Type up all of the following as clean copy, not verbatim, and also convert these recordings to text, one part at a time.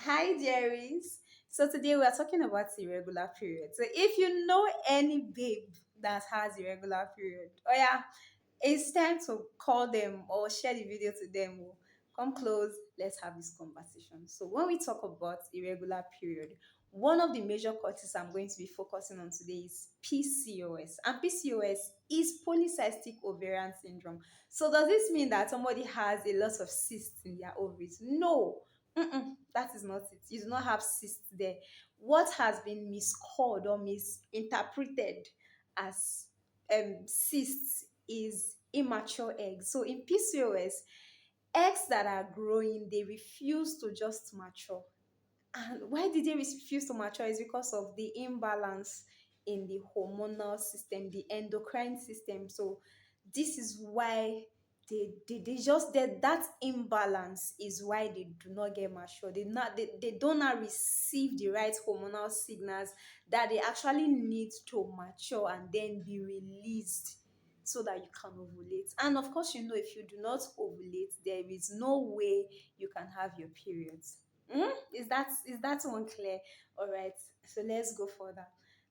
Hi, dearies. So today we are talking about irregular periods. So if you know any babe that has irregular period, oh yeah, it's time to call them or share the video to them. Oh. Come close, let's have this conversation. So when we talk about irregular period, one of the major causes I'm going to be focusing on today is PCOS. And PCOS is polycystic ovarian syndrome. So does this mean that somebody has a lot of cysts in their ovaries? No. That is not it. You do not have cysts there. What has been miscalled or misinterpreted as cysts is immature eggs. So in PCOS, eggs that are growing, they refuse to just mature. And why did they refuse to mature is because of the imbalance in the hormonal system, the endocrine system. So this is why they just that imbalance is why they do not get mature. They do not receive the right hormonal signals that they actually need to mature and then be released so that you can ovulate. And of course, if you do not ovulate, there is no way you can have your periods. Is that one clear? All right. So let's go further.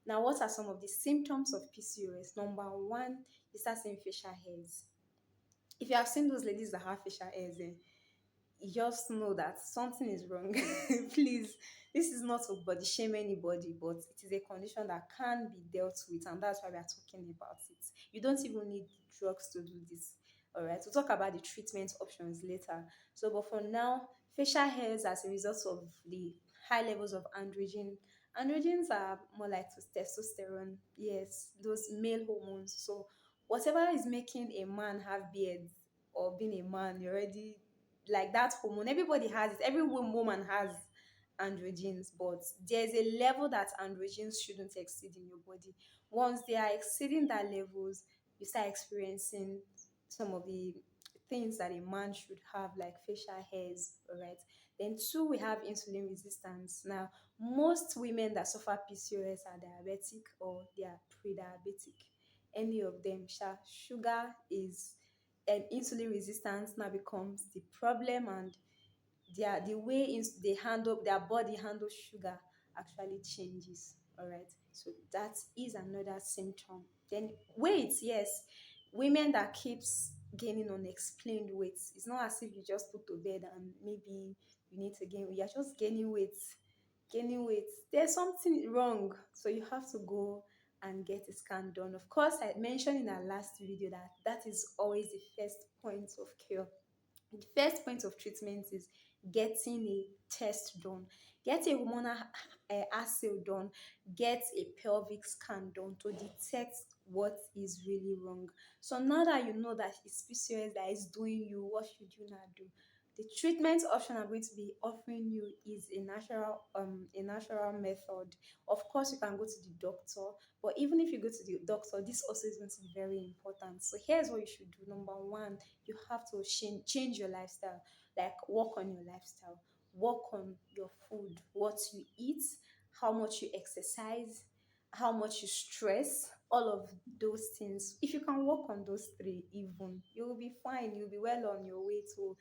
Now, what are some of the symptoms of PCOS? Number one, you start seeing facial hairs. If you have seen those ladies that have facial hairs, you just know that something is wrong. Please, this is not to body shame anybody, but it is a condition that can be dealt with, and that's why we are talking about it. You don't even need drugs to do this. All right, we'll talk about the treatment options later. So, but for now, facial hairs as a result of the high levels of androgen. Androgens are more like testosterone, yes, those male hormones. So, whatever is making a man have beards or being a man, you're already like that hormone. Everybody has it. Every woman has androgens, but there's a level that androgens shouldn't exceed in your body. Once they are exceeding that levels, you start experiencing some of the things that a man should have, like facial hairs. All right. Then two, we have insulin resistance. Now, most women that suffer PCOS are diabetic or they are pre-diabetic. Any of them, sugar is and insulin resistance now becomes the problem, and the way they handle their body handle sugar actually changes. All right, so that is another symptom. Then weight, yes, women that keeps gaining unexplained weight. It's not as if you just put to bed and maybe you need to gain. You're just gaining weight. There's something wrong, so you have to go and get a scan done. Of course, I mentioned in our last video that that is always the first point of cure. The first point of treatment is getting a test done, get a hormonal assay done, get a pelvic scan done to detect what is really wrong. So now that you know that it's PCOS that is doing you, what should you now do? The treatment option I'm going to be offering you is a natural method. Of course, you can go to the doctor, but even if you go to the doctor, this also is going to be very important. So here's what you should do. Number one, you have to change your lifestyle, like work on your lifestyle, work on your food, what you eat, how much you exercise, how much you stress, all of those things. If you can work on those three, even you will be fine, you'll be well on your way to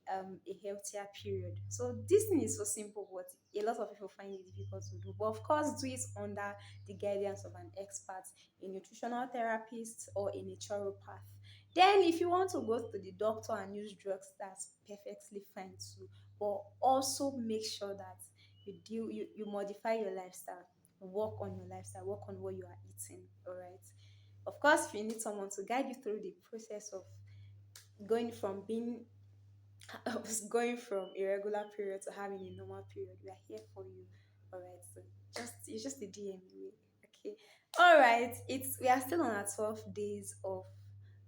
a healthier period. So this thing is so simple, but a lot of people find it difficult to do. But of course, do it under the guidance of an expert, a nutritional therapist, or a naturopath. Then, if you want to go to the doctor and use drugs, that's perfectly fine too. But also make sure that you modify your lifestyle, work on your lifestyle, work on what you are eating. All right. Of course, if you need someone to guide you through the process of going from being going from irregular period to having a normal period, we are here for you. All right. So it's just a DM me. Okay. All right. We are still on our 12 days of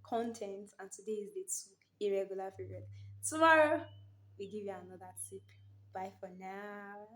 content, and today is the irregular period. Tomorrow we give you another tip. Bye for now.